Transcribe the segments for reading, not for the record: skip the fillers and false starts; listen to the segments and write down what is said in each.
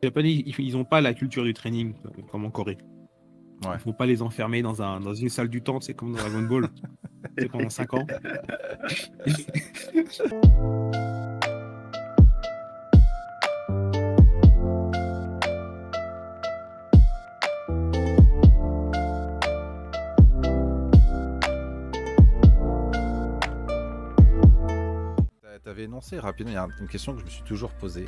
Les Japonais, ils ont pas la culture du training comme en Corée. Ouais. Il faut pas les enfermer dans une salle du temps, c'est comme dans Dragon Ball, c'est pendant 5 ans. T'avais énoncé rapidement, il y a une question que je me suis toujours posée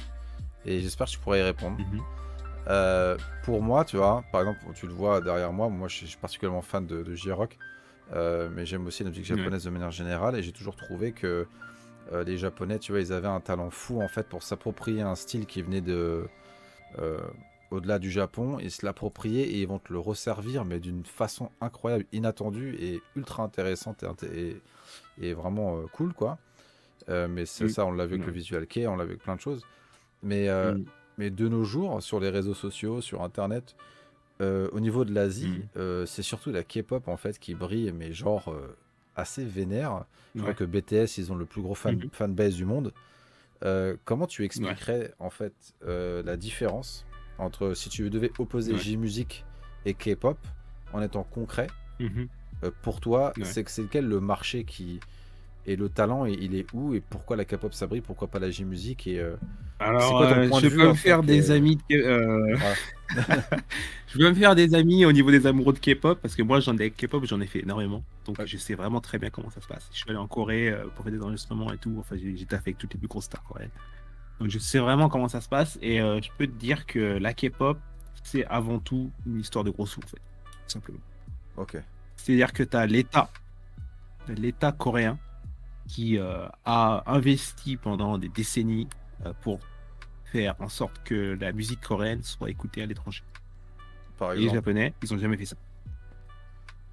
et j'espère que tu pourrais y répondre. Mhm. Pour moi, tu vois, par exemple, tu le vois derrière moi, moi je suis particulièrement fan de J-Rock, mais j'aime aussi la musique Ouais. japonaise de manière générale et j'ai toujours trouvé que les Japonais, tu vois, ils avaient un talent fou en fait pour s'approprier un style qui venait de euh, au-delà du Japon et se l'approprier et ils vont te le resservir, mais d'une façon incroyable, inattendue et ultra intéressante et vraiment cool, quoi. Mais c'est Mm. ça, on l'a vu avec Ouais. le visual kei, on l'a vu avec plein de choses. Mais, euh, Mm. mais de nos jours, sur les réseaux sociaux, sur Internet, au niveau de l'Asie, Mm. c'est surtout la K-pop en fait qui brille, mais genre assez vénère. Je crois Ouais. que BTS, ils ont le plus gros Mhm. fanbase du monde. Comment tu Ouais. expliquerais en fait la différence entre si tu devais opposer Ouais. J-Music et K-pop en étant concret, Mhm. pour toi, Ouais. c'est lequel le marché qui et le talent, il est où et pourquoi la K-pop ça brille, pourquoi pas la J-Music et c'est Alors, quoi ton point je de vue peux me en tant faire des que amis voilà. je peux me faire des amis au niveau des amoureux de K-pop parce que moi, K-pop, j'en ai fait énormément. Donc, Ouais. je sais vraiment très bien comment ça se passe. Je suis allé en Corée pour faire des enregistrements et tout. Enfin, j'ai taffé avec toutes les plus grosses stars coréennes. Donc, je sais vraiment comment ça se passe. Et je peux te dire que la K-pop, c'est avant tout une histoire de gros sous, en fait. Tout simplement. Ok. C'est-à-dire que tu as l'État coréen qui a investi pendant des décennies pour faire en sorte que la musique coréenne soit écoutée à l'étranger. Par Et les exemple. Japonais, ils ont jamais fait ça.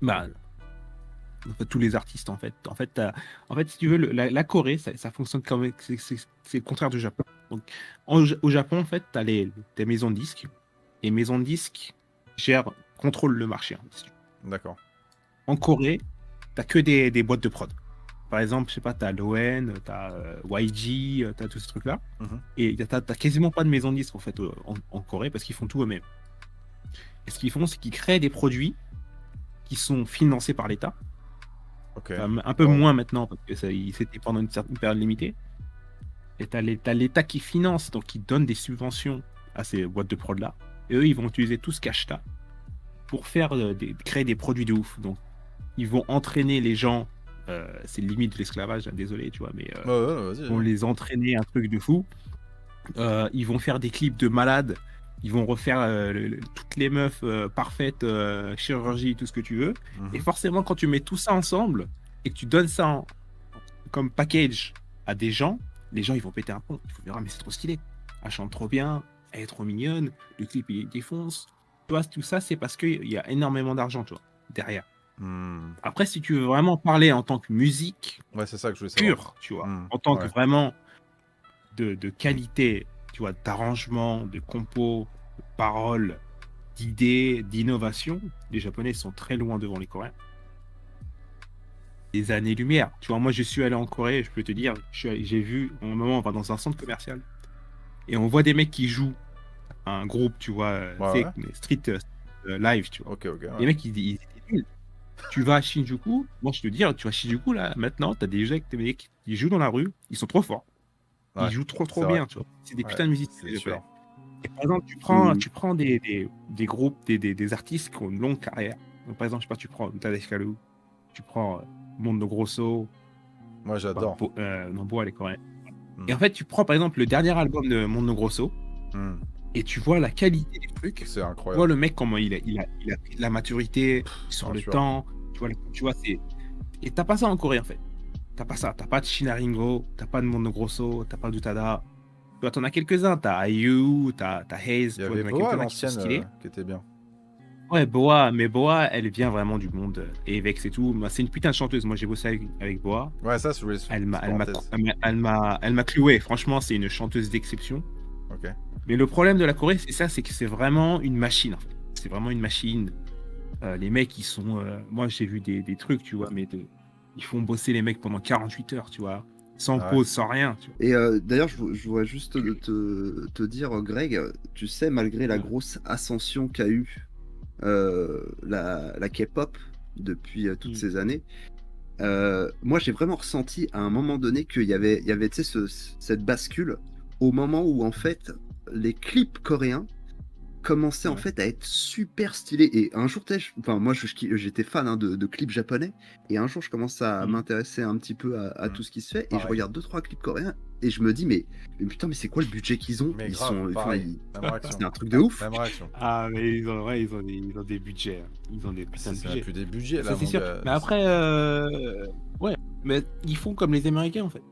Bah, Ok. en fait, tous les artistes, en fait. En fait, si tu veux, la Corée, ça fonctionne comme. C'est le contraire du Japon. Donc, au Japon, en fait, tu as des maisons de disques. Les maisons de disques contrôlent le marché, hein, si tu veux. D'accord. En Corée, tu que des boîtes de prod. Par exemple, je sais pas, tu as l'ON, tu as YG, tu as tous ces trucs-là. Mhm. Et tu quasiment pas de maison de disques, en fait, en Corée, parce qu'ils font tout eux-mêmes. Et ce qu'ils font, c'est qu'ils créent des produits qui sont financés par l'État. Ok. Enfin, un peu Wow. moins maintenant, parce que c'était pendant une certaine période limitée. Et t'as l'État qui finance, donc qui donne des subventions à ces boîtes de prod-là. Et eux, ils vont utiliser tout ce cash-là pour créer des produits de ouf. Donc, ils vont entraîner les gens. C'est limite de l'esclavage, hein, désolé, tu vois, mais Ouais, ouais, ils vas-y, vont vas-y. les entraîner un truc de fou. Ils vont faire des clips de malades. Ils vont refaire toutes les meufs parfaites, chirurgie, tout ce que tu veux. Et Mhm. forcément, quand tu mets tout ça ensemble et que tu donnes ça comme package à des gens, les gens ils vont péter un pont. Il faut dire, ah, mais c'est trop stylé. Elle chante trop bien, elle est trop mignonne, le clip il défonce. Tu vois, tout ça, c'est parce qu'il y a énormément d'argent, tu vois, derrière. Hmm. Après, si tu veux vraiment parler en tant que musique Ouais, c'est ça que je voulais savoir. pure, tu vois, Hmm. en tant que Ouais. vraiment de qualité, tu vois, d'arrangement, de compo, de paroles, d'idées, d'innovation, les Japonais sont très loin devant les Coréens. Des années-lumière. Tu vois, moi, je suis allé en Corée, je peux te dire, j'ai vu, à un moment, on va dans un centre commercial et on voit des mecs qui jouent à un groupe, tu vois, Ouais, c'est ouais. street live, tu vois. Ok, ok, Les ouais. mecs, ils étaient nuls. Tu vas à Shinjuku, moi, je te dis, tu vas à Shinjuku, là, maintenant, t'as des mecs qui jouent dans la rue, ils sont trop forts. Ils Ouais, jouent trop, c'est trop vrai. bien, tu vois. C'est des Ouais, putains de musiciens, c'est les sûr. Japonais. Et par exemple, tu prends des groupes, des artistes qui ont une longue carrière. Donc, par exemple, je sais pas, tu prends Tadej Kalu, tu prends Mondo Grosso, Moi, j'adore. non, Boa, les Coréens. Hmm. Et en fait, tu prends par exemple le dernier album de Mondo Grosso Hmm. et tu vois la qualité des trucs. C'est Tu vois incroyable. le mec, comment il a pris de la maturité sur Bien le sûr. temps. Tu vois, et t'as pas ça en Corée, en fait. T'as pas ça. T'as pas de Shinaringo, t'as pas de Mondo Grosso, t'as pas d'Utada. Tu vois, t'en as quelques-uns. T'as IU, t'as Haze, Il y tu vois, avait t'en as Boa, quelques-uns qui sont l'ancienne, stylés. qui était bien. Ouais, Boa, mais Boa, elle vient vraiment du monde Avex et tout. Moi, c'est une putain de chanteuse. Moi, j'ai bossé avec Boa. Ouais, ça, je voulais... Elle m'a, Petite elle m'a, parenthèse. elle m'a cloué. Franchement, c'est une chanteuse d'exception. Ok. Mais le problème de la Corée, c'est ça, c'est que c'est vraiment une machine, en fait. C'est vraiment une machine. Les mecs, ils sont. Moi, j'ai vu des trucs, tu vois, ils font bosser les mecs pendant 48 heures, tu vois. sans Ah ouais. pause, sans rien. Tu Et d'ailleurs, je voudrais juste te dire, Greg, tu sais, malgré la vois. grosse ascension qu'a eu la K-pop depuis toutes Mm. ces années, moi j'ai vraiment ressenti à un moment donné qu'il y avait tu sais, cette bascule au moment où en fait les clips coréens commençait en Ouais. fait à être super stylé. Et un jour, tu sais, enfin, moi j'étais fan hein, de clips japonais. Et un jour, je commence à Mm. m'intéresser un petit peu à Mm. tout ce qui se fait. Et je Pareil. regarde 2-3 clips coréens. Et je me dis, mais putain, mais c'est quoi le budget qu'ils ont? Mais Ils grave, sont. Enfin, pareil. Même réaction. c'est un truc de ouf. Même réaction. Ah, mais ils ont des budgets. Hein. Ils ont des putains de C'est même budgets. plus des budgets Ça, là, c'est mon sûr. gars. Mais après, ouais. Mais ils font comme les Américains, en fait.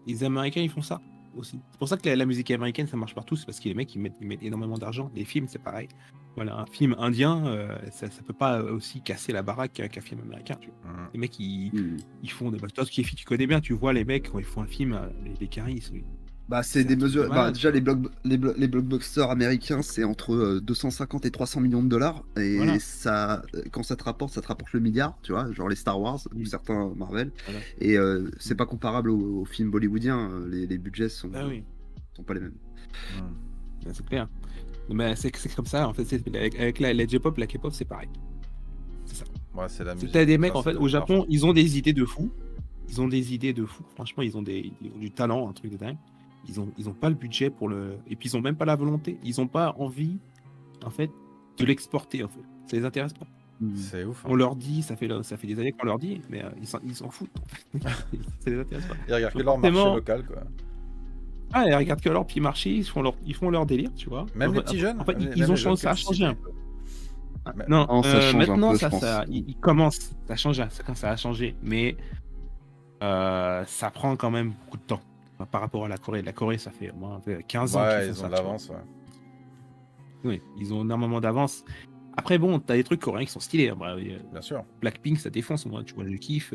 Les Américains, ils font ça aussi. C'est pour ça que la musique américaine, ça marche partout. C'est parce que les mecs, ils mettent énormément d'argent. Les films, c'est pareil. Voilà, un film indien, ça peut pas aussi casser la baraque qu'un film américain. Tu vois. Mm. Les mecs, Hmm. ils font des. Toi, Kiefi, tu connais bien, tu vois les mecs, quand ils font un film, les Caris, Bah, c'est c'est des un truc de mesures. Bah, malade. déjà, les blockbusters américains, c'est entre 250 et 300 millions de dollars. Et Voilà. ça, quand ça te rapporte le milliard, tu vois, genre les Star Wars ou Mm. certains Marvel. Voilà. Et c'est pas comparable aux films bollywoodiens. Les budgets sont Ah oui, pas les mêmes. Mm. c'est clair. Mais c'est comme ça, en fait. Avec la J-pop, la K-pop, c'est pareil. C'est ça. Ouais, c'est la musique. T'as des Ça, mecs, en c'est fait, de au Japon, l'argent. ils ont des idées de fous. Ils ont des idées de fous. Franchement, ils ont du talent, un truc de dingue. Ils ont pas le budget pour le. Et puis, ils ont même pas la volonté. Ils ont pas envie, en fait, de l'exporter, en fait. Ça les intéresse pas. C'est ouf. Hein. On leur dit, ça fait des années qu'on leur dit, mais ils s'en foutent. En fait. Ça les intéresse pas. Ils regardent que leur marché Forcément- local, quoi. Ah, ils regardent que leur petit marché, ils font leur délire, tu vois. Même les petits jeunes. En fait, même ils les ont jeunes changé, ça a que tu changé un citais. peu. Mais- Non, Non, ça change un maintenant, peu, ça, je pense. il commence, ça change, ça a changé, mais ça prend quand même beaucoup de temps par rapport à la Corée. La Corée, ça fait au moins 15 ans qu'ils Ouais, font ils ça. ont de tu vois. l'avance, ouais. Oui, ils ont énormément d'avance. Après, bon, t'as des trucs coréens qui sont stylés. Hein. Bah, Bien sûr. Blackpink, ça défonce, moi, tu vois, je kiffe.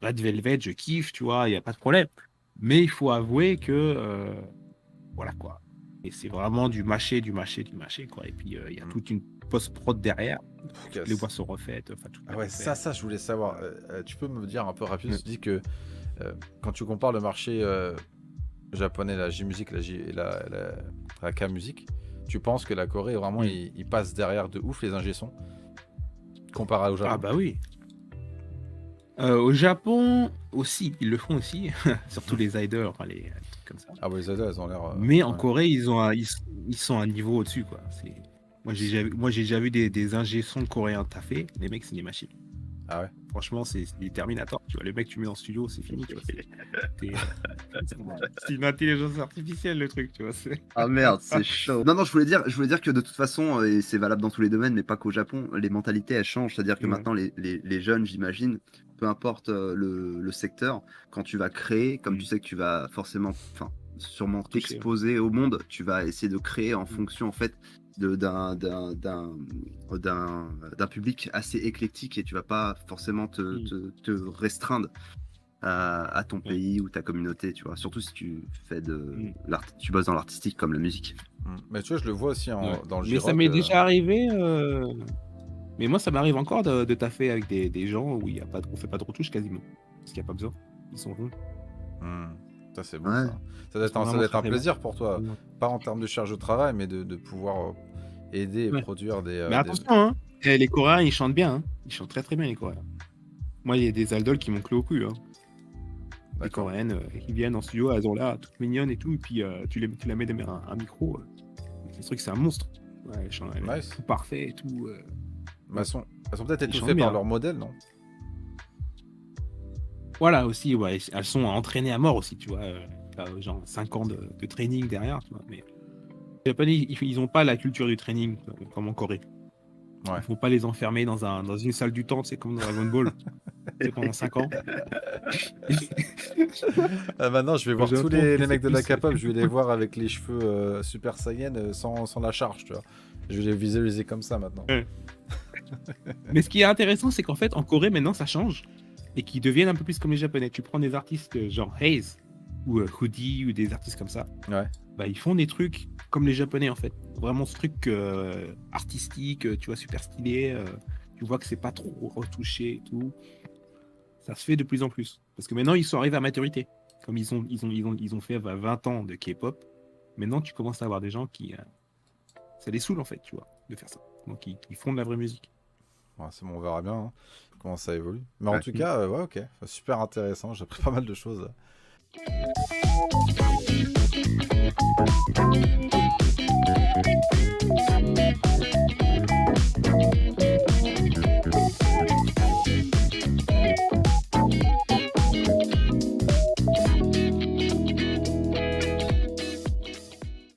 Red Velvet, je kiffe, tu vois, il n'y a pas de problème. Mais il faut avouer que, voilà quoi. Et c'est vraiment du mâché, quoi. Et puis, il y a toute une post-prod derrière. Yes. Les voix sont refaites. Enfin, tout Ah ouais, ça, je voulais savoir. Tu peux me dire un peu rapide, tu dis que quand tu compares le marché japonais, la J-Music et la K-Music, tu penses que la Corée, vraiment, il passe derrière de ouf les ingé-sons comparé au Japon? Ah bah oui. Au Japon aussi, ils le font aussi. Surtout les idols, enfin, les trucs comme ça. Ah ouais, les idoles, elles ont l'air... Mais en ouais. Corée, ils sont un niveau au-dessus, quoi. Moi, j'ai déjà vu des ingé-sons coréens taffer. Les mecs, c'est des machines. Ah ouais. Franchement, c'est des Terminator. Tu vois, le mec, tu mets en studio, c'est fini. Tu vois, c'est une intelligence artificielle, le truc, tu vois. Ah merde, c'est chaud. Non, je voulais dire que de toute façon, et c'est valable dans tous les domaines, mais pas qu'au Japon, les mentalités elles changent. C'est-à-dire que Ouais. maintenant, les jeunes, j'imagine, peu importe le secteur, quand tu vas créer, comme tu sais que tu vas forcément, sûrement Toucher, t'exposer au monde, tu vas essayer de créer en fonction en fait d'un public assez éclectique et tu vas pas forcément te restreindre à ton pays ou ta communauté, tu vois. Surtout si tu fais tu bosses dans l'artistique comme la musique. Mais tu vois, je le vois aussi dans le Mais J-Rock. ça m'est déjà arrivé. Mais moi, ça m'arrive encore de taffer avec des gens où on fait pas de retouche quasiment. Parce qu'il n'y a pas besoin. Ils sont bons. Ça, c'est bon. Ouais. Ça doit être un plaisir pour toi. Pas en termes de charge de travail, mais de pouvoir aider et produire des... Mais attention, hein. Les Coréens, ils chantent bien. Hein. Ils chantent très très bien, les Coréens. Moi, il y a des idoles qui m'ont cloué au cul. Hein. Des Coréennes qui viennent en studio, elles ont l'air toutes mignonnes et tout, et puis tu la mets derrière un micro. Ce truc, c'est un monstre. Ouais, elles chantent tout parfait et tout. Elles sont peut-être étouffées par leur modèle, non? Voilà, aussi, ouais. Elles sont entraînées à mort aussi, tu vois. Genre 5 ans de training derrière, tu vois. Mais les Japonais, ils n'ont pas la culture du training comme en Corée. Ouais. Il faut pas les enfermer dans une salle du temps, c'est comme dans Dragon Ball. C'est pendant 5 ans. Maintenant, je vais voir tous les mecs de la plus... K-pop, je vais les voir avec les cheveux Super Saiyan sans la charge, tu vois. Je vais les visualiser comme ça maintenant. Ouais. Mais ce qui est intéressant, c'est qu'en fait, en Corée, maintenant, ça change. Et qu'ils deviennent un peu plus comme les Japonais. Tu prends des artistes genre Haze ou Hoodie ou des artistes comme ça. Ouais. Bah, ils font des trucs comme les Japonais, en fait. Vraiment ce truc artistique, tu vois, super stylé. Tu vois que c'est pas trop retouché et tout. Ça se fait de plus en plus. Parce que maintenant, ils sont arrivés à maturité. Comme ils ont fait 20 ans de K-pop, maintenant, tu commences à avoir des gens qui... ça les saoule, en fait, tu vois, de faire ça. Donc, ils font de la vraie musique. Ouais, c'est bon, on verra bien hein, comment ça évolue. Mais en Ouais. tout cas, ouais, ok. Enfin, super intéressant. J'ai appris pas mal de choses.